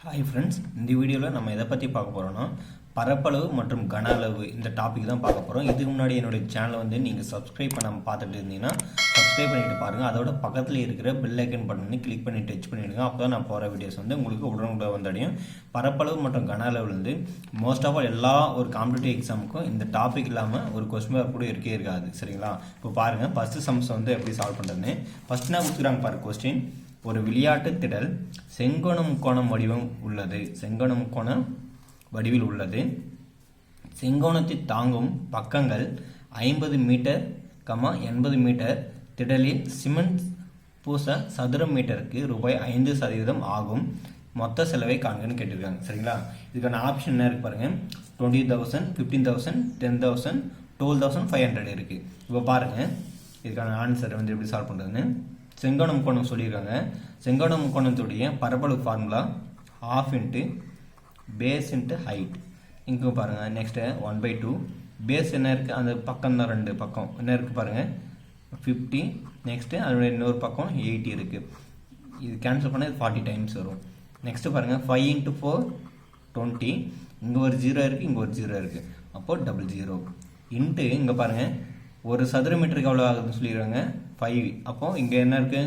Hi friends, இந்த வீடியோவில் நம்ம எதை பற்றி பார்க்க போகிறோம்னா பரப்பளவு மற்றும் கன அளவு இந்த டாபிக் தான் பார்க்க போகிறோம். இதுக்கு முன்னாடி என்னுடைய சேனலை நீங்கள் சப்ஸ்கிரைப் பண்ணாமல் பார்த்துட்டு இருந்தீங்கன்னா சப்ஸ்கிரைப் பண்ணிட்டு பாருங்கள். அதோட பக்கத்தில் இருக்கிற பெல் ஐக்கன் பட்டன் கிளிக் பண்ணி டச் பண்ணிவிடுங்க. அப்போ தான் நான் போகிற வீடியோஸ் உங்களுக்கு உடனுக்குடன் வந்தடையும். பரப்பளவு மற்றும் கன அளவுலேருந்து மோஸ்ட் ஆஃப் ஆல் எல்லா ஒரு காம்படிட்டிவ் எக்ஸாமுக்கும் இந்த டாபிக் இல்லாமல் ஒரு கொஸ்டின் பேப்பர் கூட இருக்காது. சரிங்களா? இப்போ பாருங்கள், ஃபஸ்ட்டு சம்ஸ் எப்படி சால்வ் பண்ணுறதுன்னு. ஃபஸ்ட் நான் கொடுத்துக்கிறாங்க பாருங்கள் கொஸ்டின். ஒரு விளையாட்டு திடல் செங்கோண முக்கோணம் வடிவம் உள்ளது. செங்கோண முக்கோணம் வடிவில் உள்ளது. செங்கோணத்தை தாங்கும் பக்கங்கள் 50 மீட்டர், 80 மீட்டர். திடலில் சிமெண்ட் பூச சதுர மீட்டருக்கு ரூபாய் 5% ஆகும். மொத்த செலவை காண்கன்னு கேட்டிருக்காங்க. சரிங்களா? இதுக்கான ஆப்ஷன் என்ன இருக்கு பாருங்க. 20,000, 15,000, 10,000, 12,500 இருக்கு. இப்போ பாருங்க, இதுக்கான ஆன்சர் எப்படி சால்வ் பண்றதுன்னு. செங்கோண முக்கோணம் சொல்லியிருக்காங்க. செங்கோண முக்கோணத்துடைய பரப்பளவு formula ½ into base into height. இங்கே பாருங்கள். நெக்ஸ்ட்டு 1/2 பேஸ் என்ன இருக்குது, அந்த பக்கம் தான், ரெண்டு பக்கம் என்ன இருக்குது பாருங்கள், 50. நெக்ஸ்ட்டு அதனுடைய இன்னொரு பக்கம் 80 இருக்குது. இது கேன்சல் பண்ணால் இது 40 டைம்ஸ் வரும். நெக்ஸ்ட்டு பாருங்கள், 5 × 4 20. இங்கே ஒரு 0 இருக்குது, இங்கே ஒரு 0 இருக்குது. அப்போது 00 இன்ட்டு இங்கே பாருங்கள், ஒரு சதுர மீட்டருக்கு எவ்வளோ ஆகுதுன்னு சொல்லிடுறாங்க 5. அப்போது இங்கே என்ன இருக்குது,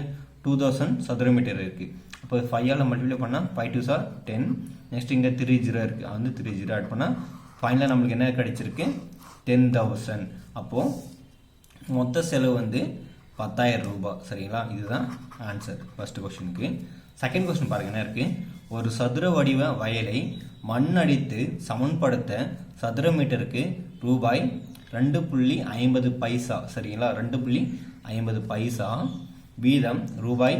2000 சதுர மீட்டர் இருக்குது. அப்போ 5ஆல் மல்டிப்ளை பண்ணால் 5 2s are 10. நெக்ஸ்ட் இங்கே 30 இருக்குது, வந்து 30 ஆட் பண்ணால் ஃபைனலாக நம்மளுக்கு என்ன கிடைச்சிருக்கு, 10,000. அப்போது மொத்த செலவு 10,000 ரூபாய். சரிங்களா? இதுதான் ஆன்சர் ஃபர்ஸ்ட் கொஸ்டினுக்கு. செகண்ட் கொஸ்டின் பாருங்கள் என்ன இருக்குது. ஒரு சதுர வடிவ வயலை மண் அடித்து சமன்படுத்த சதுர மீட்டருக்கு ரூபாய் 2.50 பைசா. சரிங்களா? 2.50 பைசா வீதம் ரூபாய்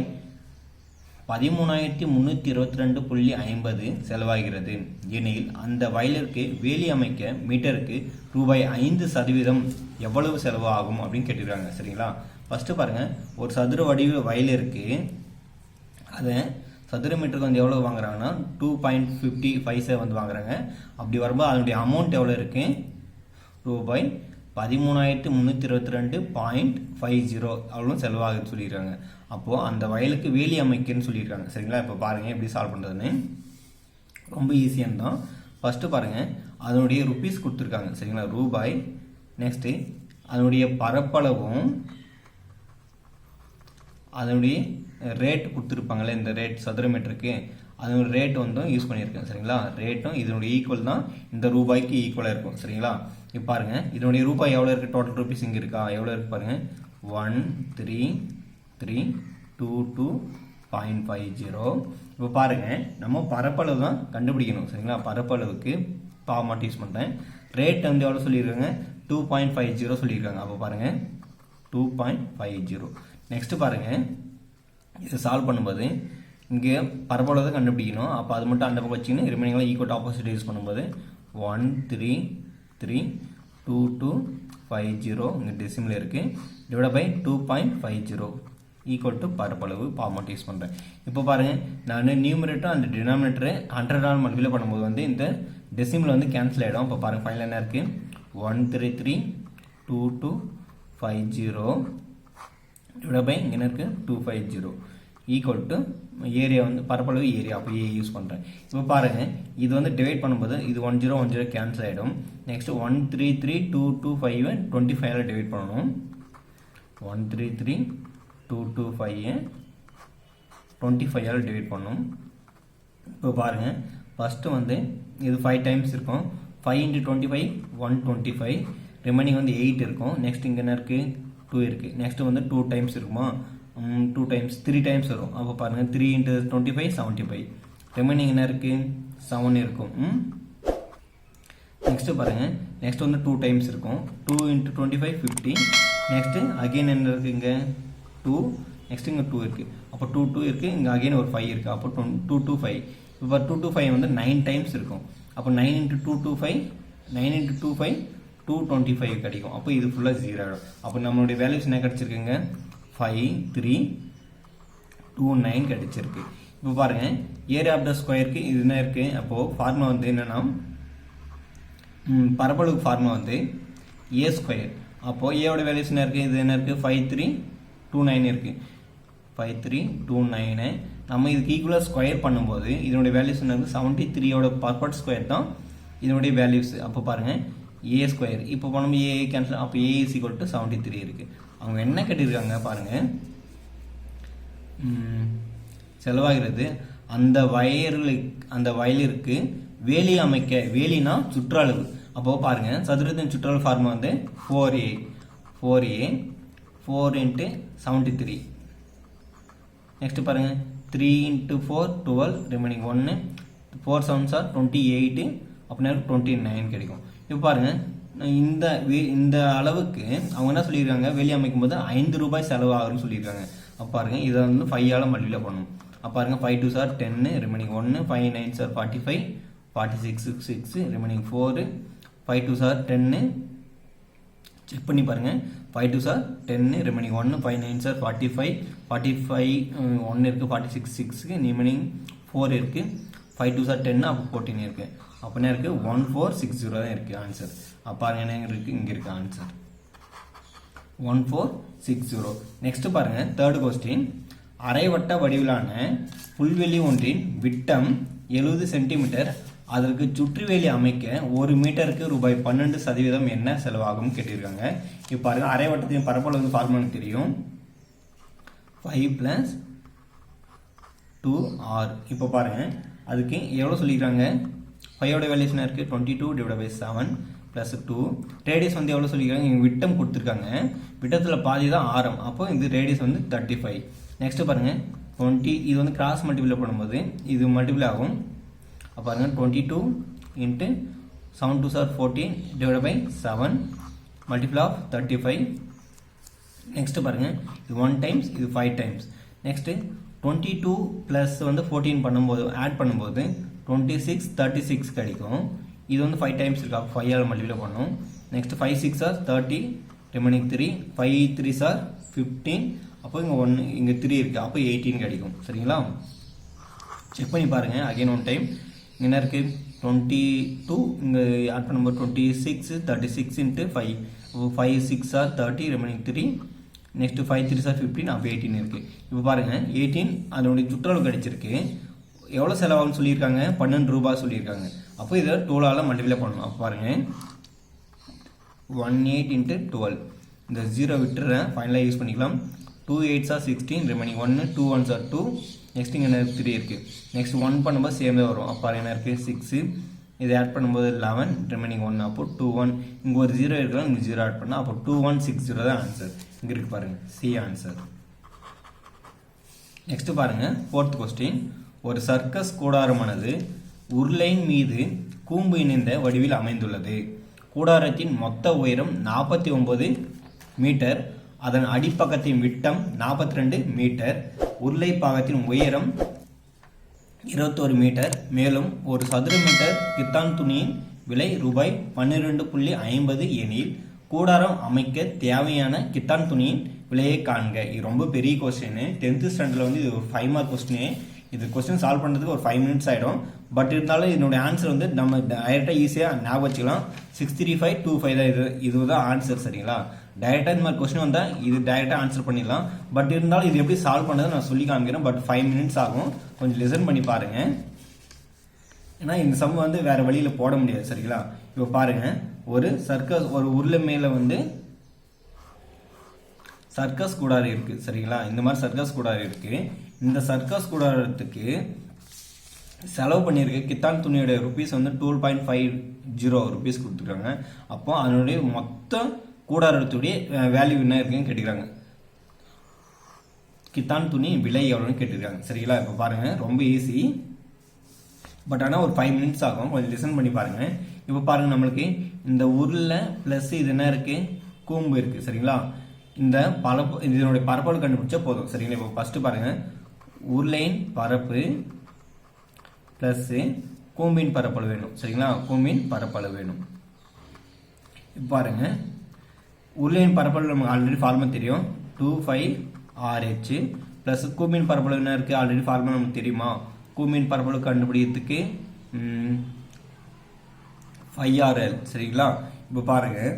13,322.50 செலவாகிறது எனில் அந்த வயலிற்கு வேலி அமைக்க மீட்டருக்கு ரூபாய் 5% எவ்வளவு செலவு ஆகும் அப்படின்னு கேட்டிருக்காங்க. சரிங்களா? ஃபர்ஸ்ட் பாருங்க, ஒரு சதுர வடிவ வயல் இருக்கு. அதை சதுர மீட்டருக்கு எவ்வளவு வாங்குறாங்கன்னா 2.50 பைசா வாங்குறாங்க. அப்படி வரும்போது அதனுடைய அமௌண்ட் எவ்வளோ இருக்கு, ரூபாய் 13,322.50 அவ்வளோ செலவாகுன்னு சொல்லியிருக்காங்க. அப்போது அந்த வயலுக்கு வேலி அமைக்கன்னு சொல்லியிருக்காங்க. சரிங்களா? இப்போ பாருங்கள் எப்படி சால்வ் பண்ணுறதுன்னு. ரொம்ப ஈஸியாக தான். ஃபஸ்ட்டு பாருங்கள், அதனுடைய ருபீஸ் கொடுத்துருக்காங்க. சரிங்களா? ரூபாய். நெக்ஸ்ட்டு அதனுடைய பரப்பளவும் அதனுடைய ரேட் கொடுத்துருப்பாங்களே, இந்த ரேட் சதுர மீட்டருக்கு அதனுடைய ரேட் யூஸ் பண்ணியிருக்கேன். சரிங்களா? ரேட்டும் இதனுடைய ஈக்குவல் தான், இந்த ரூபாய்க்கு ஈக்குவலாக இருக்கும். சரிங்களா? இப்போ பாருங்கள், இதனுடைய ரூபாய் எவ்வளோ இருக்குது, டோட்டல் ருபீஸ் இங்கே இருக்கா, எவ்வளோ இருக்குது பாருங்கள், 13322.50. இப்போ பாருங்கள், நம்ம பரப்பளவு தான் கண்டுபிடிக்கணும். சரிங்களா? பரப்பளவுக்கு பாமாட் யூஸ் பண்ணுறேன். ரேட் எவ்வளோ சொல்லியிருக்காங்க, 2.50 சொல்லியிருக்காங்க. அப்போ பாருங்கள் 2.50. நெக்ஸ்ட் பாருங்கள், இதை சால்வ் பண்ணும்போது இங்கே பரப்பளவு தான் கண்டுபிடிக்கணும். அப்போ அது மட்டும் அந்த பக்கம் வச்சிங்கன்னா ரிமைனிங்லாம் ஈக்குவல் ஆப்போசிட் யூஸ் பண்ணும்போது 1332250 இங்கே டெசிமில் இருக்குது, டிவைட் பை 2.50 ஈக்குவல் டு பரப்பளவு ஃபார்மட் யூஸ் பண்ணுறேன். இப்போ பாருங்கள், நான் நியூமரேட்டர் அந்த டினாமினேட்டரை 100ஆல் மல்டிப்ளை பண்ணும்போது இந்த டெசிமில் கேன்சல் ஆகிடும். இப்போ பாருங்கள், ஃபைனல் என்ன இருக்குது, 1332250 டிவைட் பை இங்கே இருக்குது 250 ஈக்குவல் டு ஏரியா பரப்பளவு ஏரியா. அப்போ ஏ யூஸ் பண்ணுறேன். இப்போ பாருங்கள், இது டிவைட் பண்ணும்போது இது 1010 கேன்சல் ஆகிடும். நெக்ஸ்ட் 1332225 25ஆல் டிவைட் பண்ணணும். 1332225 25ஆல் டிவைட் பண்ணணும். இப்போ பாருங்கள், ஃபஸ்ட்டு இது 5 டைம்ஸ் இருக்கும். 5 × 25 125. ரிமைனிங் 8 இருக்கும். நெக்ஸ்ட் இங்கே என்ன இருக்குது, 2 இருக்குது. நெக்ஸ்ட் 2 டைம்ஸ் இருக்குமா, 2 டைம்ஸ் 3 டைம்ஸ் வரும். அப்போ பாருங்கள், 3 × 25 75. ரிமைனிங் என்ன இருக்குது, 7 இருக்கும். நெக்ஸ்ட்டு பாருங்கள், நெக்ஸ்ட் 2 டைம்ஸ் இருக்கும். 2 × 25 50. நெக்ஸ்ட்டு அகெயின் என்ன இருக்குது, இங்கே 2. நெக்ஸ்ட் இங்கே 2 இருக்குது. அப்போ 2 இருக்குது. இங்கே அகெயின் ஒரு 5 இருக்குது. அப்போ 2 to 5. இப்போ 2 to 5 9 டைம்ஸ் இருக்கும். அப்போ 9 × 2 to 5 9 × 25 225 கிடைக்கும். அப்போ இது ஃபுல்லாக 0 ஆகிடும். அப்போ நம்மளுடைய வேல்யூஸ் என்ன கிடச்சிருக்குங்க, 5329 கிடைச்சிருக்கு. இப்போ பாருங்கள், ஏரியா ஆஃப் த ஸ்கொயருக்கு இது என்ன இருக்குது. அப்போது ஃபார்முலா என்னென்னா, பரப்பளவு ஃபார்முலா ஏ ஸ்கொயர். அப்போது ஏவோட வேல்யூஸ் என்ன இருக்குது, இது என்ன இருக்குது, 5329 இருக்குது. 5329. நம்ம இதுக்கு ஈக்குவலாக ஸ்கொயர் பண்ணும்போது இதனுடைய வேல்யூஸ் என்ன இருக்குது? 73யோட பர்ஃபெக்ட் ஸ்கொயர் தான் இதனுடைய வேல்யூஸ். அப்போ பாருங்கள் ஏ ஸ்கொயர், இப்போ நம்ம ஏ கேன்சல், அப்போ ஏ இஸ் ஈக்குவல் டு 73 இருக்குது. அவங்க என்ன கேட்டிருக்காங்க பாருங்கள், செலவாகிறது அந்த வயலிற்கு வேலி அமைக்க, வேலினா சுற்றளவு. அப்போ பாருங்க சதுரத்தின் சுற்றளவு ஃபார்முலா வந்து 4a 4 into 73. நெக்ஸ்ட் பாருங்க 3 into 4 12 ரிமைனிங் 1 4 7s are 28 அப்படின்னா 29 கிடைக்கும். இப்போ பாருங்க இந்த அளவுக்கு அவங்க என்ன சொல்லியிருக்காங்க, வேலி அமைக்கும் போது 5 ரூபாய் செலவு ஆகும்னு சொல்லியிருக்காங்க. அப்போ பாருங்க இதை வந்து 5ஆல் மல்டிப்ளை பண்ணணும். அப்போ பாருங்க 5 2s are 10 remaining 1 5 9s are 45 46 6 remaining 4 5 2s are 10. Check பண்ணி பாருங்க 5 2s are 10 remaining 1 5 9s are 45 1 இருக்கு 46 6 ரிமைனிங் 4 இருக்கு 5 2s are 10 அப்போ 14 இருக்கு. அப்போ என்ன இருக்கு 1460 தான் இருக்கு ஆன்சர். அப்போ பாருங்க என்ன இருக்கு, இங்க இருக்கு ஆன்சர் 1460. நெக்ஸ்ட் பாருங்க தேர்ட் கொஸ்டின். அரைவட்ட வடிவிலான புல்வெளி ஒன்றின் விட்டம் 70 சென்டிமீட்டர், அதற்கு சுற்றுவேலி அமைக்க 1 மீட்டருக்கு ரூபாய் 12% என்ன செலவாகும் கேட்டிருக்காங்க. இப்போ பாருங்க அரைவட்டத்தின் பரப்பளவு வந்து ஃபார்முலா தெரியும் 5 + 2r. இப்போ பாருங்க அதுக்கு எவ்வளோ சொல்லிக்கிறாங்க, 5ஓட வேல்யூஸ் என்ன இருக்குது 22/7 + 2. ரேடியஸ் வந்து எவ்வளோ சொல்லிக்கிறாங்க, இங்கே விட்டம் கொடுத்துருக்காங்க, விட்டத்தில் பாதி தான் ஆரம், அப்போ இது ரேடியஸ் வந்து 35. நெக்ஸ்ட் பாருங்க 20, இது வந்து கிராஸ் மல்டிப்ளை பண்ணும்போது இது மல்டிப்ளை ஆகும். அப்போ பாருங்க 22 into 7 2s are 14/7 multiply of 35. Next பாருங்க இது 1 டைம்ஸ், இது 5 டைம்ஸ். நெக்ஸ்ட் 22 ப்ளஸ் வந்து 14 பண்ணும்போது ஆட் பண்ணும்போது 26 36 கிடைக்கும். இது வந்து 5 டைம்ஸ் இருக்கு, அப்போ 5ஆல் மல்டிப்ளை பண்ணும். Next 5 6s are 30 remaining 3 5 3s are 15. அப்போ இங்கே 1 இங்கே 3 இருக்குது, அப்போ 18 கிடைக்கும். சரிங்களா, செக் பண்ணி பாருங்கள் அகைன் 1 டைம். என்ன இருக்குது 22 இங்கே ஆட் பண்ணும்போது 26 36 into 5 5 6s are 30 remaining 3 next 5 3s are 15 அப்போ 18 இருக்குது. இப்போ பாருங்கள் 18 அதனுடைய சுற்றளவு கிடைச்சிருக்கு. எவ்வளோ செலவாகும்னு சொல்லியிருக்காங்க, 12 ரூபாய் சொல்லியிருக்காங்க. அப்போ இதை 12ஆல் மல்டிப்ளை பண்ணணும். அப்போ பாருங்கள் 18 into 12, இந்த 0 விட்டுறேன், ஃபைனலாக யூஸ் பண்ணிக்கலாம். 2 8s are 16 remaining 1 2 1s are 2 next இங்கே என்ன 3 இருக்குது. நெக்ஸ்ட் 1 பண்ணும்போது சேம் தான் வரும். அப்போ என்ன இருக்குது 6, இதை ஆட் பண்ணும்போது 11 ரிமைனிங் 1 அப்போ 21. இங்கே ஒரு 0 இருக்கலாம், இங்கே 0 ஆட் பண்ணால் அப்போ 2160 தான் ஆன்சர். இங்கே இருக்குது பாருங்கள் சி ஆன்சர். நெக்ஸ்ட் பாருங்கள் ஃபோர்த் கொஸ்டின். ஒரு சர்க்கஸ் கூடாரமானது உருளையின் மீது கூம்பு இணைந்த வடிவில் அமைந்துள்ளது. கூடாரத்தின் மொத்த உயரம் 49 மீட்டர், அதன் அடிப்பக்கத்தின் விட்டம் 42 மீட்டர், உருளை பாகத்தின் உயரம் 21 மீட்டர். மேலும் ஒரு சதுர மீட்டர் கித்தான் துணியின் விலை ரூபாய் 12.50 எனில் கூடாரம் அமைக்க தேவையான கித்தான் துணியின் விலையை காண்க. இது ரொம்ப பெரிய கொஸ்டின், 10th ஸ்டாண்டர்டில் வந்து இது ஒரு 5 மார்க் கொஸ்டின். இது கொஸ்டின் சால்வ் பண்ணுறதுக்கு ஒரு 5 மினிட்ஸ் ஆகிடும். பட் இருந்தாலும் இதனுடைய ஆன்சர் வந்து நம்ம டைரெக்டாக ஈஸியாக ஞாபகம் வச்சுக்கலாம். 63525 தான் இதுதான் ஆன்சர். சரிங்களா, டைரெக்டாக இந்த மாதிரி கொஸ்டின் வந்தால் இது டைரெக்டாக ஆன்சர் பண்ணிடலாம். பட் இருந்தாலும் இது எப்படி சால்வ் பண்ணுறது நான் சொல்லி காமிக்கிறேன். பட் 5 மினிட்ஸ் ஆகும், கொஞ்சம் லிசன் பண்ணி பாருங்கள். ஏன்னா இந்த சம் வந்து வேறு வழியில் போட முடியாது. சரிங்களா, இப்போ பாருங்கள் ஒரு சர்க்கஸ், ஒரு உருளை மேலே வந்து சர்க்கஸ் கூடாரம் இருக்குது. சரிங்களா, இந்த மாதிரி சர்க்கஸ் கூடாரம் இருக்குது. இந்த சர்க்கஸ் கூடாரத்துக்கு செலவு பண்ணியிருக்கு கித்தான் துணியோட ருபீஸ் வந்து 2.50 ருபீஸ் கொடுத்துருக்காங்க. அப்போ அதனுடைய மொத்த கூடாரத்துடைய வேல்யூ என்ன இருக்குன்னு கேட்டுக்கிறாங்க. கித்தான் துணி விலை எவ்வளோன்னு கேட்டுருக்காங்க. சரிங்களா, இப்போ பாருங்கள் ரொம்ப ஈஸி, பட் ஆனால் ஒரு 5 மினிட்ஸ் ஆகும், கொஞ்சம் லிசன் பண்ணி பாருங்கள். இப்போ பாருங்கள் நம்மளுக்கு இந்த உருளை ப்ளஸ் இது என்ன இருக்குது கூம்பு இருக்குது. சரிங்களா, இந்த இதனுடைய பரப்பளவு கண்டுபிடிச்சா போதும். சரிங்களா, இப்போ ஃபஸ்ட்டு பாருங்கள் உருளையின் பரப்பு ப்ளஸ்ஸு கூம்பின் பரப்பளவு வேணும். சரிங்களா, கூம்பின் பரப்பளவு வேணும். இப்போ பாருங்கள் உருளையின் பரப்பளவு நமக்கு ஆல்ரெடி ஃபார்முலா தெரியும் 25RH ப்ளஸ் கூம்பின் பரப்பளவு என்ன இருக்குது ஆல்ரெடி ஃபார்முலா நமக்கு தெரியுமா. கூம்பின் பரப்பளவு கண்டுபிடிக்கிறதுக்கு 5RL. சரிங்களா, இப்போ பாருங்கள்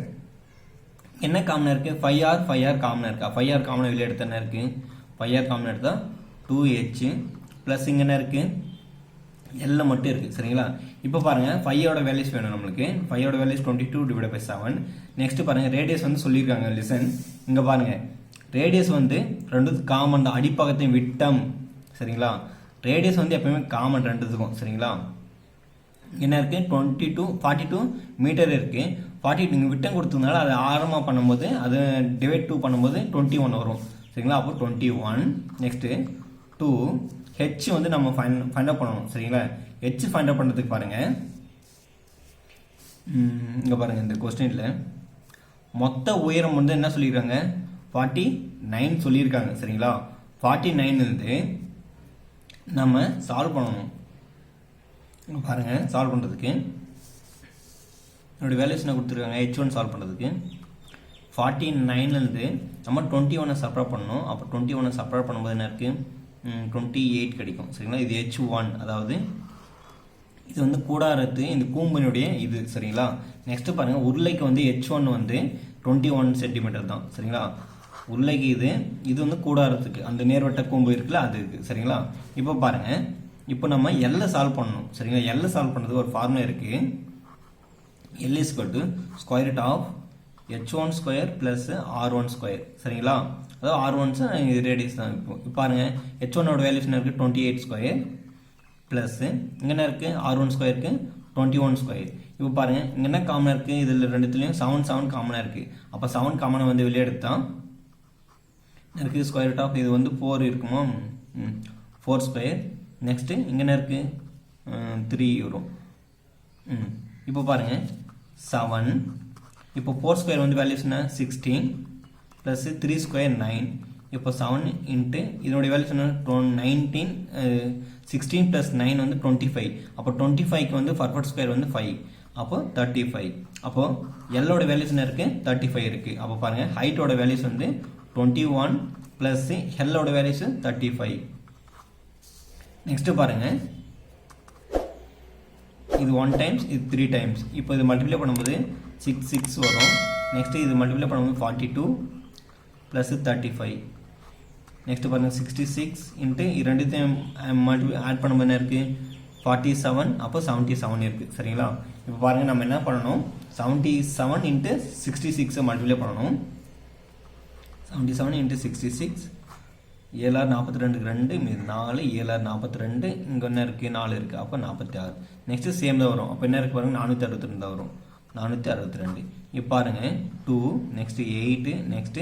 என்ன காமனாக இருக்குது 5R காமனாக இருக்கா. 5R காமனாக வெளியே எடுத்து என்ன இருக்குது 5r காமன் எடுத்தால் 2h ப்ளஸ் இங்கே என்ன இருக்குது L மட்டும் இருக்குது சரிங்களா. இப்போ பாருங்கள் 5ஓட வேல்யூஸ் வேணும் நம்மளுக்கு. 5ஓட வேல்யூஸ் 22 டிவைட் பை 7. நெக்ஸ்ட்டு பாருங்கள் ரேடியஸ் வந்து சொல்லியிருக்காங்க. லிசன் இங்கே பாருங்கள் ரேடியஸ் வந்து ரெண்டு காமன் தான், அடிப்பக்கத்தையும் விட்டம் சரிங்களா. ரேடியஸ் வந்து எப்பயுமே காமன் ரெண்டுத்துக்கும் சரிங்களா. என்ன இருக்குது 42 மீட்டர் இருக்குது. 42 நீங்கள் விட்டம் கொடுத்ததுனால அதை ஆரமாக பண்ணும்போது அது டிவைட் 2 பண்ணும்போது 21 வரும் சரிங்களா. அப்போ 21. நெக்ஸ்ட்டு 2 ஹெச் வந்து நம்ம ஃபைண்ட் அவுட் பண்ணணும் சரிங்களா. ஹெச் ஃபைண்ட் அவுட் பண்ணுறதுக்கு பாருங்கள் இங்கே பாருங்கள் இந்த கொஸ்டினில் மொத்த உயரம் வந்து என்ன சொல்லியிருக்காங்க 49 சொல்லியிருக்காங்க சரிங்களா. 49 நம்ம சால்வ் பண்ணணும். பாருங்கள் சால்வ் பண்ணுறதுக்கு என்னுடைய வேல்யூஸ் என்ன கொடுத்துருக்காங்க h1 சால்வ் பண்ணுறதுக்கு 49 நம்ம 21 சப்ராக்ட் பண்ணணும். அப்போ 21 சப்ராக்ட் பண்ணும்போது என்ன இருக்குது 28 கிடைக்கும் சரிங்களா. இது h1 அதாவது இது வந்து கூடாரத்து இந்த கூம்பினுடைய இது சரிங்களா. நெக்ஸ்ட்டு பாருங்கள் உருளைக்கு வந்து h1 வந்து 21 சென்டிமீட்டர் தான் சரிங்களா. உருளைக்கு இது வந்து கூடாரத்துக்கு அந்த நேர்வட்ட கூம்பு இருக்குல்ல அது இருக்குது சரிங்களா. இப்போ பாருங்கள் இப்போ நம்ம எல்லை சால்வ் பண்ணணும் சரிங்களா. எல்லை சால்வ் பண்ணுறதுக்கு ஒரு ஃபார்முலா இருக்குது. L is equal to square root of h1 square plus r1 square சரிங்களா. அதாவது r1 இது ரேடியஸ் தான். இப்போ பாருங்கள் h1ஓட வேல்யூஸ் என்ன இருக்குது 28 ஸ்கொயர் ப்ளஸ் இங்கே என்ன இருக்குது r1 ஸ்கொயருக்கு 21 ஸ்கொயர். இப்போ பாருங்கள் இங்கே என்ன காமனாக இருக்குது இதில் ரெண்டுத்துலேயும் 7 காமனாக இருக்குது. அப்போ 7 காமனை வந்து வெளியே எடுத்தால் இருக்குது ஸ்கொயர் ரூட் ஆஃப் இது வந்து 4 இருக்குமா 4 ஸ்கொயர். நெக்ஸ்ட்டு இங்கே என்ன இருக்குது 3 வரும். இப்போ பாருங்கள் 7 இப்போ 4 ஸ்கொயர் வந்து வேல்யூஸ் என்ன 16 ப்ளஸ் 3 ஸ்கொயர் 9. இப்போ 7 இன்ட்டு இதனுடைய வேல்யூஸ் என்ன 19 16 ப்ளஸ் 9 வந்து 25. அப்போ 25க்கு வந்து பர்ஃபெக்ட் ஸ்கொயர் வந்து 5 அப்போ 35. அப்போது எல்லோட வேல்யூஸ் என்ன இருக்குது 35 இருக்குது. அப்போ பாருங்கள் ஹைட்டோட வேல்யூஸ் வந்து 21 ப்ளஸ் எல்லோட வேல்யூஸ் 35. நெக்ஸ்ட்டு பாருங்கள் இது 1 டைம்ஸ் இது 3 டைம்ஸ். இப்போ இது மல்டிப்ளை பண்ணும்போது 6 வரும். நெக்ஸ்ட்டு இது மல்டிப்ளை பண்ணும்போது 42 ப்ளஸ் 35. நெக்ஸ்ட்டு பாருங்கள் 66 இன்ட்டு ரெண்டுத்தையும் ஆட் பண்ணும்போது என்ன இருக்குது 47. அப்போ 77 இருக்குது சரிங்களா. இப்போ பாருங்கள் நம்ம என்ன பண்ணணும் 77 இன்ட்டு 66 மல்டிப்ளை பண்ணணும். 77 இன்ட்டு 66 7 42க்கு 2 மீது 4 7 42 இங்கே என்ன இருக்குது 4 இருக்குது. அப்போ 46. நெக்ஸ்ட்டு சேம் தான் வரும். அப்போ என்ன இருக்குது பாருங்கள் 462 தான் வரும் 462. இப்போ பாருங்கள் 2 நெக்ஸ்ட்டு 8 நெக்ஸ்ட்டு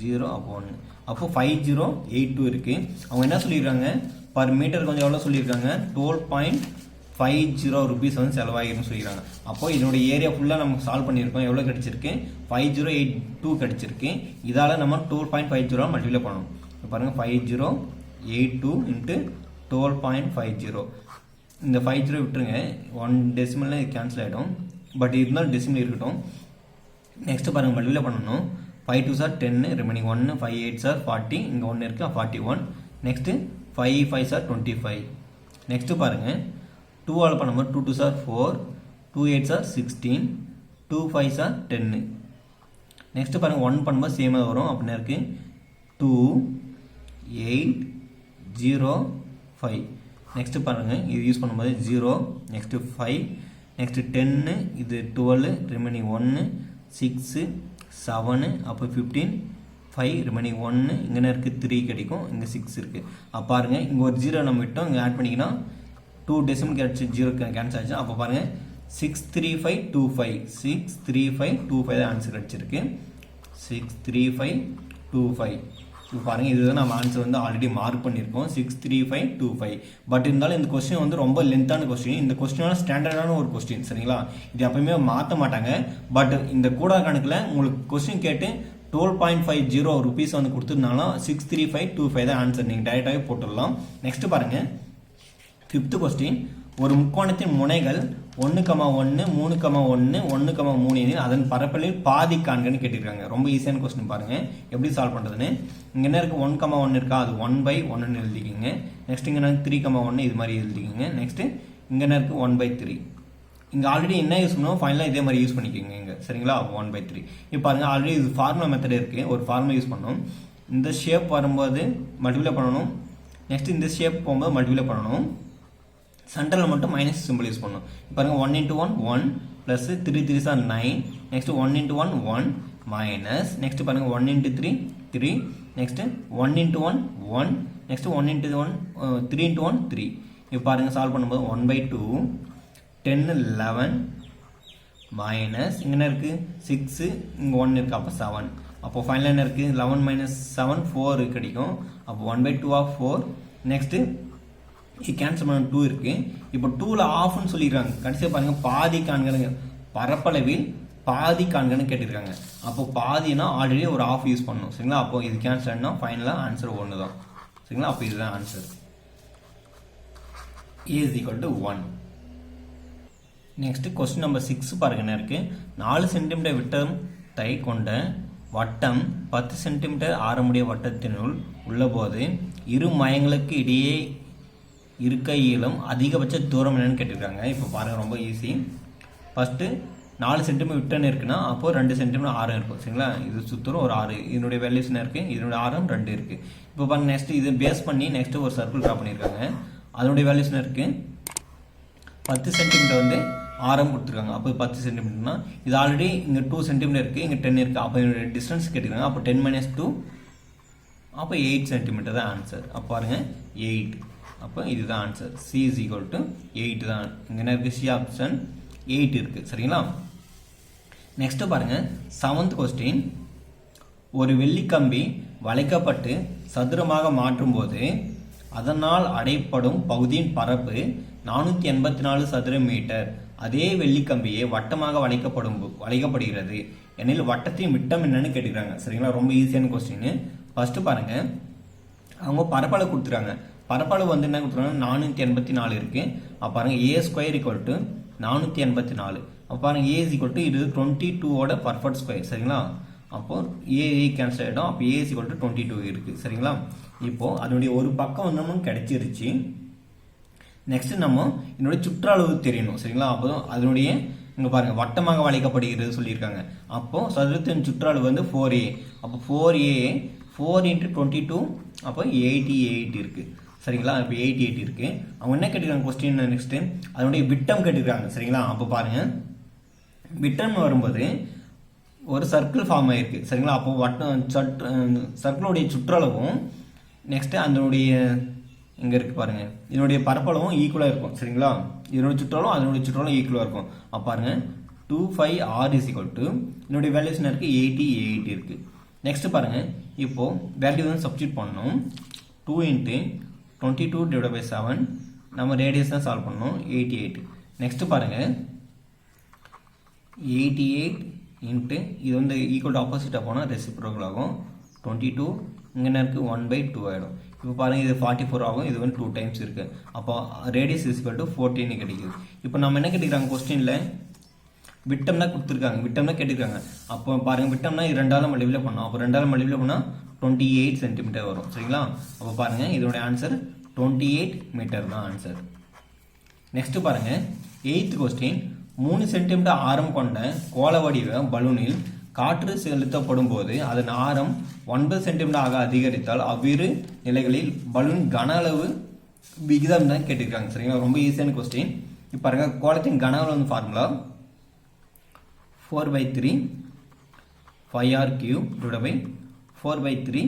0 அப்போ 1 அப்போ 5082 இருக்குது. அவங்க என்ன சொல்லியிருக்காங்க பர் மீட்டருக்கு வந்து எவ்வளோ சொல்லியிருக்காங்க 12.50 rupees வந்து செலவாகிருன்னு சொல்லியிருக்காங்க. அப்போது இதனுடைய ஏரியா ஃபுல்லாக நம்ம சால்வ் பண்ணியிருக்கோம். எவ்வளோ கிடச்சிருக்கு 5082 கிடச்சிருக்கு. இதால் நம்ம 12.50 மல்டிப்ளை பண்ணணும். பாருங்கள் 5082 இன்ட்டு 12.50. இந்த 50 விட்டுருங்க 1 டெசிமலில் இது கேன்சல் ஆகிடும். பட் இருந்தாலும் டெசிமல் இருக்கட்டும். நெக்ஸ்ட்டு பாருங்கள் மல்டிப்ளை பண்ணணும். 5 2s are 10 remaining 1 5 8s are 40 இங்கே 1 இருக்குது 41. Next 5 5s are 25. நெக்ஸ்ட்டு பாருங்கள் 2 ஆல் பண்ணும்போது 2 2s are 4 2 8s are 16 2 5s are 10. Next பாருங்கள் 1 பண்ணும்போது சேமாக வரும். அப்படின்னா இருக்குது 2 8 0 5. நெக்ஸ்ட்டு பாருங்கள் இது யூஸ் பண்ணும்போது 0 நெக்ஸ்ட்டு 5 நெக்ஸ்ட்டு 10 இது 12 ரிமைனிங் 1 6 7 அப்போ 15 5 ரிமைனிங் 1 இங்கே இருக்குது 3 கிடைக்கும். இங்கே 6 இருக்குது. அப்போ பாருங்கள் இங்கே ஒரு 0 நம்ம விட்டோம் இங்கே ஆட் பண்ணிங்கன்னா 2 டெசிமல் கிடச்சி 0 கேன்சல் ஆச்சு. அப்போ பாருங்கள் 63525 63525 தான் ஆன்சர் கிடச்சிருக்கு 63525. இப்போ பாருங்கள் இதுதான் நம்ம ஆன்சர் வந்து ஆல்ரெடி மார்க் பண்ணியிருக்கோம் 63525. பட் இருந்தாலும் இந்த கொஸ்டின் வந்து ரொம்ப லென்த்தான கொஸ்டின். இந்த கொஸ்டினால ஸ்டாண்டர்டான ஒரு கொஸ்டின் சரிங்களா. இது எப்பயுமே மாற்ற மாட்டாங்க. பட் இந்த கூடா கணக்கில் உங்களுக்கு கொஸ்டின் கேட்டு 12.50 rupees வந்து கொடுத்துருந்தாலும் 63525 தான் ஆன்சர். நீங்கள் டைரெக்டாகவே போட்டுடலாம். நெக்ஸ்ட்டு பாருங்கள் 5th கொஸ்டின். ஒரு முக்கோணத்தின் முனைகள் 1, 1, 3, 1, 1, 3 எனில் அதன் பரப்பளவில் பாதி காண்கன்னு கேட்டிருக்காங்க. ரொம்ப ஈஸியான கொஸ்டின் பாருங்கள் எப்படி சால்வ் பண்ணுறதுன்னு. இங்கே என்ன இருக்குது 1, 1 இருக்கா அது 1/1 எழுதிக்கிங்க. நெக்ஸ்ட் இங்கே 3, 1 இது மாதிரி எழுதிக்கிங்க. நெக்ஸ்ட்டு இங்கே என்ன இருக்குது 1/3. இங்கே ஆல்ரெடி என்ன யூஸ் பண்ணுவோம் ஃபைனலாக இதே மாதிரி யூஸ் பண்ணிக்கோங்க இங்கே சரிங்களா 1/3. இப்போ பாருங்கள் ஆல்ரெடி இது ஃபார்முலா மெத்தட் இருக்குது. ஒரு ஃபார்முலா யூஸ் பண்ணோம். இந்த ஷேப் வரும்போது மல்டிப்ளை பண்ணணும். நெக்ஸ்ட் இந்த ஷேப் போகும்போது மல்டிப்ளை பண்ணணும். சென்டரில் மட்டும் மைனஸ் சிம்பிள் யூஸ் பண்ணணும். இப்போ பாருங்கள் 1 into 1 1 plus 3 3s are 9. Next 1 into 1 1 minus next பாருங்கள் 1 into 3 3. Next 1 into 1 1. Next 1 into 1 3 into 1 3. இப்போ பாருங்கள் சால்வ் பண்ணும்போது 1/2 10 11 மைனஸ் இங்கே என்ன இருக்குது 6, இங்கே 1 இருக்குது, அப்போ 7. அப்போ ஃபைனலாக என்ன இருக்குது 11 minus 7 4 கிடைக்கும். அப்போ 1/2 of 4. நெக்ஸ்ட்டு கேன்சல் பண்ண 2 இருக்குது. இப்போ 2ல் ஆஃப்னு சொல்லிடுறாங்க. கடைசியாக பாருங்கள் பாதி காண்கன்னு பரப்பளவில் பாதி காண்கன்னு கேட்டிருக்காங்க. அப்போ பாதினா ஆல்ரெடி ஒரு ஆஃப் யூஸ் பண்ணணும். சரிங்களா? அப்போ இது கேன்சல் ஆனால் ஃபைனலாக ஆன்சர் 1 தான். சரிங்களா? அப்போ இதுதான் answer. A is equal to 1. Next question number 6 பாருங்க என்ன இருக்குது. 4 சென்டிமீட்டர் விட்டத்தை கொண்ட வட்டம் 10 சென்டிமீட்டர் ஆரமுடைய வட்டத்தினுள் உள்ளபோது இரு மையங்களுக்கு இடையே இருக்க இயலும் அதிகபட்ச தூரம் என்னன்னு கேட்டிருக்காங்க. இப்போ பாருங்கள் ரொம்ப ஈஸி. ஃபஸ்ட்டு 4 சென்டிமீட்டர் விட்டன் இருக்குன்னா அப்போது 2 சென்டிமீட்டர் ஆரம் இருக்கும். சரிங்களா? இது சுத்தரும் ஒரு 6. இதனுடைய வேல்யூஸ் என்ன இருக்குது, இதனுடைய ஆரம் 2 இருக்குது. இப்போ பாருங்கள் நெக்ஸ்ட் இது பேஸ் பண்ணி நெக்ஸ்ட்டு ஒரு சர்க்கிள் ட்ரா பண்ணியிருக்காங்க. அதனுடைய வேல்யூஸ் என்ன இருக்குது 10 சென்டிமீட்டர் வந்து ஆரம் கொடுத்துருக்காங்க. அப்போ 10 சென்டிமீட்டர்னா இது ஆல்ரெடி இங்கே 2 சென்டிமீட்டர் இருக்குது, இங்கே 10 இருக்குது. அப்போ இதனுடைய டிஸ்டன்ஸ் கேட்டிருக்காங்க. அப்போ 10 minus 2 அப்போ 8 சென்டிமீட்டர் தான் ஆன்சர். அப்போ பாருங்கள் 8. அப்போ இதுதான் answer. C is equal to 8 தான். இங்கே என்ன இருக்குது C ஆப்ஷன் 8 இருக்குது. சரிங்களா? நெக்ஸ்ட்டு பாருங்கள் 7th கொஸ்டின். ஒரு வெள்ளிக்கம்பி வளைக்கப்பட்டு சதுரமாக மாற்றும்போது அதனால் அடைப்படும் பகுதியின் பரப்பு 484 சதுர மீட்டர். அதே வெள்ளிக்கம்பியை வட்டமாக வளைக்கப்படுகிறது எனில் வட்டத்தின் விட்டம் என்னன்னு கேட்டுக்கிறாங்க. சரிங்களா? ரொம்ப ஈஸியான கொஸ்டின். ஃபஸ்ட்டு பாருங்கள் அவங்க பரப்பளவு கொடுத்துருக்காங்க. பரப்பளவு வந்து என்ன கொடுத்துருக்காங்க 484 இருக்குது. அப்போ பாருங்கள் A² = 484. அப்போ பாருங்கள் A = இது 22ஓட பர்ஃபெக்ட் ஸ்கொயர். சரிங்களா? அப்போது A கேன்சல் ஆகிடும். அப்போ A = 22 இருக்குது. சரிங்களா? இப்போது அதனுடைய ஒரு பக்கம் வந்து நமக்கு கிடைச்சிருச்சு. நெக்ஸ்ட் நம்ம என்னுடைய சுற்றளவு தெரியணும். சரிங்களா? அப்போ அதனுடைய இங்கே பாருங்கள் வட்டமாக வளைக்கப்படுகிறது சொல்லியிருக்காங்க. அப்போது சதுரத்தின் சுற்றளவு வந்து 4A. அப்போ 4A 4 × 22 அப்போ 88 இருக்குது. சரிங்களா? இப்போ 88 இருக்குது. அவங்க என்ன கேட்டுருக்காங்க கொஸ்டின் நெக்ஸ்ட்டு அதனுடைய விட்டம் கேட்டுருக்காங்க. சரிங்களா? அப்போ பாருங்கள் விட்டம்னு வரும்போது ஒரு சர்க்கிள் ஃபார்ம் ஆகிருக்கு. சரிங்களா? அப்போ வட்டம் சர்க்கிளுடைய சுற்றளவும் நெக்ஸ்ட்டு அதனுடைய இங்கே இருக்குது பாருங்கள் இதனுடைய பரப்பளவும் ஈக்குவலாக இருக்கும். சரிங்களா? இதனுடைய சுற்றளவும் அதனுடைய சுற்றளவும் ஈக்குவலாக இருக்கும். அப்போ பாருங்கள் 25R = இதனுடைய வேல்யூஸ் என்ன இருக்குது 88 இருக்குது. நெக்ஸ்ட்டு பாருங்கள் இப்போது வேல்யூ வந்து சப்ஸ்டியூட் பண்ணணும். 2 × 22/7 நம்ம ரேடியஸ் தான் சால்வ் பண்ணணும் 88. நெக்ஸ்ட்டு பாருங்கள் 88 இன்ட்டு இது வந்து ஈக்குவல் டு ஆப்போசிட்டாக போனால் ரெசிப்ரோக்கல் ஆகும். 22 இங்கே என்ன இருக்குது 1/2 ஆகிடும். இப்போ பாருங்கள் இது 44 ஆகும். இது வந்து 2 டைம்ஸ் இருக்குது. அப்போ ரேடியஸ் = 14 கிடைக்குது. இப்போ நம்ம என்ன கேட்டுக்கிறாங்க கொஸ்டினில் விட்டம்னா கொடுத்துருக்காங்க. விட்டம்னா கேட்டுருக்காங்க. அப்போ பாருங்கள் விட்டம்னா இது 2ஆல் மல்டிப்ளை பண்ணோம். அப்போ 2ஆல் மல்டிப்ளை பண்ணால் 28 சென்டிமீட்டர் வரும். சரிங்களா? அப்போ பாருங்கள் இதனுடைய ஆன்சர் 28 மீட்டர் தான் ஆன்சர். நெக்ஸ்ட்டு பாருங்கள் 8th கொஸ்டின். 3 சென்டிமீட்டர் ஆரம் கொண்ட கோள வடிவ பலூனில் காற்று செலுத்தப்படும் போது அதன் ஆரம் 9 சென்டிமீட்டர் ஆக அதிகரித்தால் அவ்விரு நிலைகளில் பலூன் கன அளவு விகிதம் தான் கேட்டிருக்காங்க. சரிங்களா? ரொம்ப ஈஸியான கொஸ்டின். இப்போ பாருங்கள் கோளத்தின் கன அளவு ஃபார்முலா 4/3 5r³ / 4/3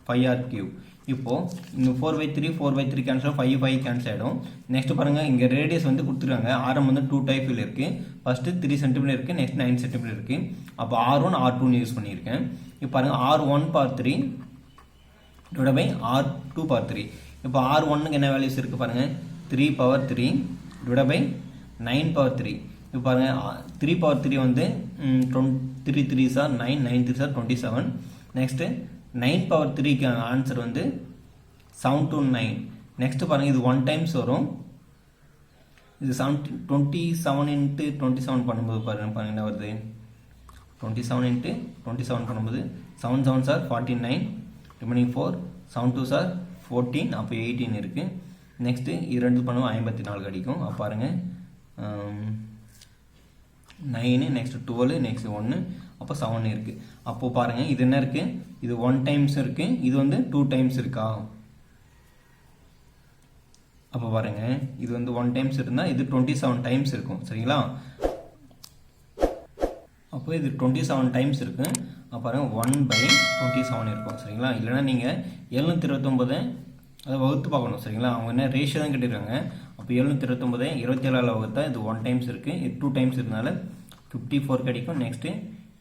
5r³. இப்போது இந்த 4/3 கேன்சல் 5 கேன்சல் ஆகிடும். நெக்ஸ்ட் பாருங்கள் இங்கே ரேடியஸ் வந்து கொடுத்துருக்காங்க. ஆரம் வந்து 2 டைப்பில் இருக்குது. ஃபஸ்ட்டு 3 சென்டிமீட்டர் இருக்குது. நெக்ஸ்ட் 9 சென்டிமீட்டர் இருக்குது. அப்போ R1 R2 யூஸ் பண்ணியிருக்கேன். இப்போ பாருங்கள் R1/3 / R2/3. இப்போ R1க்கு என்ன வேல்யூஸ் இருக்குது பாருங்கள் 3/3 / 9/3. இப்போ பாருங்கள் 3/3 வந்து 3 3s are 9 9 3s are 27. Next 9/3க்கு answer வந்து 7 to 9. நெக்ஸ்ட் பாருங்கள் இது 1 டைம்ஸ் வரும். இது 27 × 27 பண்ணும்போது பாருங்கள் என்ன வருது 27 × 27 பண்ணும்போது 7 7s are 49 remaining 4 7 2s are 14. அப்போ 18 இருக்குது. நெக்ஸ்ட்டு இது 2 பண்ணுவோம் 54 கிடைக்கும். அப்போ பாருங்கள் 9, நெக்ஸ்ட் 12, நெக்ஸ்ட் 1, அப்போ 7 இருக்குது. அப்போது பாருங்கள் இது என்ன இருக்குது, இது 1 டைம்ஸ் இருக்குது, இது வந்து 2 டைம்ஸ் இருக்கா. அப்போ பாருங்கள் இது வந்து 1 டைம்ஸ் இருந்தால் இது 27 டைம்ஸ் இருக்கும் சரிங்களா. அப்போ இது 27 டைம்ஸ் இருக்குது. அப்போ பாருங்கள் 1/27 இருக்கும் சரிங்களா. இல்லைனா நீங்கள் 729 அதை வகுத்து பார்க்கணும் சரிங்களா. அவங்க என்ன ரேஷியோ தான் கேட்டிருக்காங்க. அப்போ 729 27 வகுத்தா இது 1 டைம்ஸ் இருக்குது, இது 2 டைம்ஸ் இருந்தால 54 கிடைக்கும். நெக்ஸ்ட்டு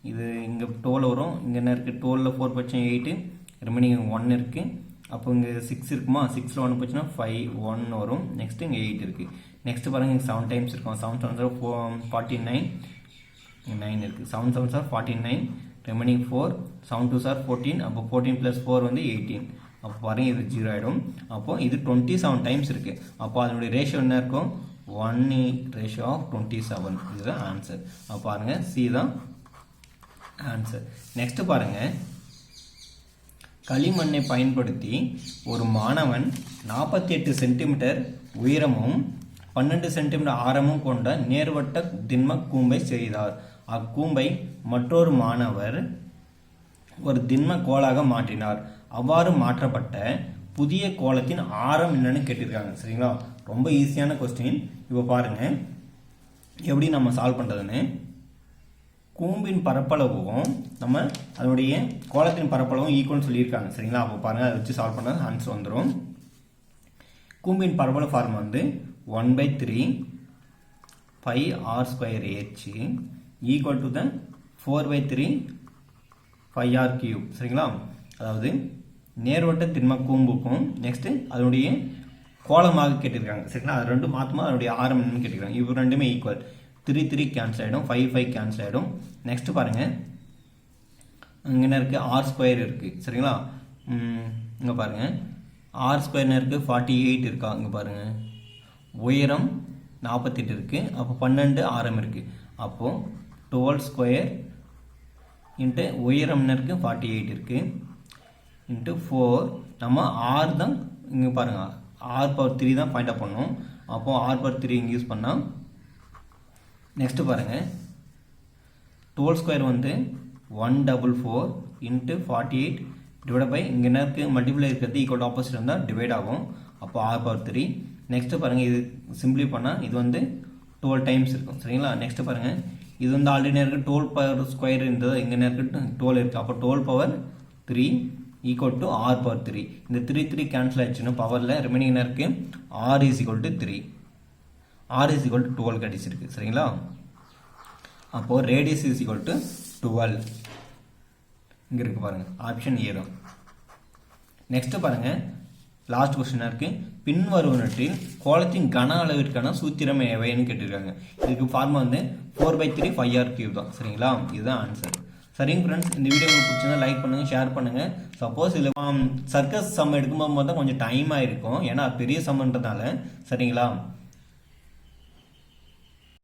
இது இங்கே 12 வரும், இங்கே என்ன இருக்குது 12ல் 4 போச்சுன்னா 8, ரிமைனிங் 1 இருக்குது. அப்போ இங்கே 6 இருக்குமா, 6ல் 1 போச்சுன்னா 5, 1 வரும். நெக்ஸ்ட்டு இங்கே 8 இருக்குது. நெக்ஸ்ட்டு பாருங்கள் இங்கே 7 டைம்ஸ் இருக்கும். 7 7 49, 9 இருக்குது. 7 7 49, ரிமைனிங் 4, 7 2 14, அப்போ 14 + 4 வந்து 18. அப்போ பாருங்கள் இது 0 ஆகிடும். அப்போது இது 27 டைம்ஸ் இருக்குது. அப்போ அதனுடைய ரேஷியோ என்ன இருக்கும், 1:27. இதுதான் ஆன்சர். அப்போ பாருங்கள் சி தான் ஆன்சர். நெக்ஸ்ட் பாருங்கள், களிமண்ணை பயன்படுத்தி ஒரு மாணவன் 48 சென்டிமீட்டர் உயரமும் 12 சென்டிமீட்டர் ஆரமும் கொண்ட நேர்வட்ட திண்ம கூம்பை செய்தார். அக்கூம்பை மற்றொரு மாணவர் ஒரு திண்ம கோளாக மாற்றினார். அவ்வாறு மாற்றப்பட்ட புதிய கோளத்தின் ஆரம் என்னன்னு கேட்டிருக்காங்க சரிங்களா. ரொம்ப ஈஸியான கொஸ்டின். இப்போ பாருங்கள் எப்படி நம்ம சால்வ் பண்ணுறதுன்னு. கூம்பின் பரப்பளவும் நம்ம அதனுடைய கோளத்தின் பரப்பளவும் ஈக்குவல்னு சொல்லியிருக்காங்க சரிங்களா. அப்போ பாருங்கள் அதை வச்சு சால்வ் பண்ணால் ஆன்சர் வந்துடும். கூம்பின் பரப்பளவு ஃபார்ம் வந்து 1/3 πr²h equal to the 4/3 πr³ சரிங்களா. அதாவது நேர்வட்ட திண்ம கூம்புக்கும் நெக்ஸ்ட்டு அதனுடைய கோலமாக கேட்டிருக்காங்க சரிங்களா. அது ரெண்டும் மாற்றமாக அதனுடைய ஆரம் என்னன்னு கேட்டிருக்காங்க. இவ் ரெண்டுமே ஈக்குவல். 3 3 கேன்சல் ஆகிடும், 5 5 கேன்சல் ஆகிடும். நெக்ஸ்ட்டு பாருங்கள் இங்கே என்ன இருக்குது, r² இருக்குது சரிங்களா. இங்கே பாருங்கள் r² என்ன இருக்குது, 48 இருக்கா. இங்கே பாருங்கள் உயரம் 48 இருக்குது. அப்போ 12 ஆரம் இருக்குது. அப்போது 12² இன்ட்டு உயரம் என்ன இருக்குது 48 இருக்குது இன்ட்டு 4 நம்ம r தான் இங்கே பாருங்கள் r⁻3 தான் பாயிண்ட் அப் பண்ணணும். அப்போது r⁻3 இங்கே யூஸ் பண்ணால் நெக்ஸ்ட்டு பாருங்கள் 12² வந்து 144 இன்ட்டு 48 டிவைட் பை இங்கே என்ன இருக்குது மல்டிப்ளை இருக்கிறது ஈக்குவல் ஆப்போசிட் இருந்தால் டிவைட் ஆகும். அப்போ r⁻3. நெக்ஸ்ட்டு பாருங்கள் இது சிம்பிளி பண்ணால் இது வந்து 12 டைம்ஸ் இருக்கும் சரிங்களா. நெக்ஸ்ட்டு பாருங்கள் இது வந்து ஆல்ரெடி இருக்குது 12² இருந்தது, இங்கே என்ன இருக்குது 12 இருக்குது. அப்போ 12/3 ஈக்குவல் டு r⁻3. இந்த 3 3 கேன்சல் ஆயிடுச்சுன்னா பவரில் ரிமைனிங் என்ன இருக்குது r = 3, r = 12 கிடைச்சிருக்கு சரிங்களா. அப்போது ரேடியஸ் = 12 இங்கே இருக்குது பாருங்கள், ஆப்ஷன் ஏ தான். நெக்ஸ்ட்டு பாருங்கள் லாஸ்ட் கொஸ்டினாக இருக்குது. பின்வருவனற்றில் கோளத்தின் கன அளவிற்கான சூத்திரம் எவைன்னு கேட்டிருக்காங்க. இதுக்கு ஃபார்முலா வந்து 4/3 πr³ தான் சரிங்களா. இதுதான் ஆன்சர். சரிங்க ஃப்ரெண்ட்ஸ், இந்த வீடியோ உங்களுக்கு பிடிச்சிருந்தா லைக் பண்ணுங்கள், ஷேர் பண்ணுங்கள். சப்போஸ் இதில் சர்க்கஸ் சம் எடுக்கும்போது தான் கொஞ்சம் டைம் ஆகிருக்கும், ஏன்னா பெரிய சம்ன்றதால சரிங்களா.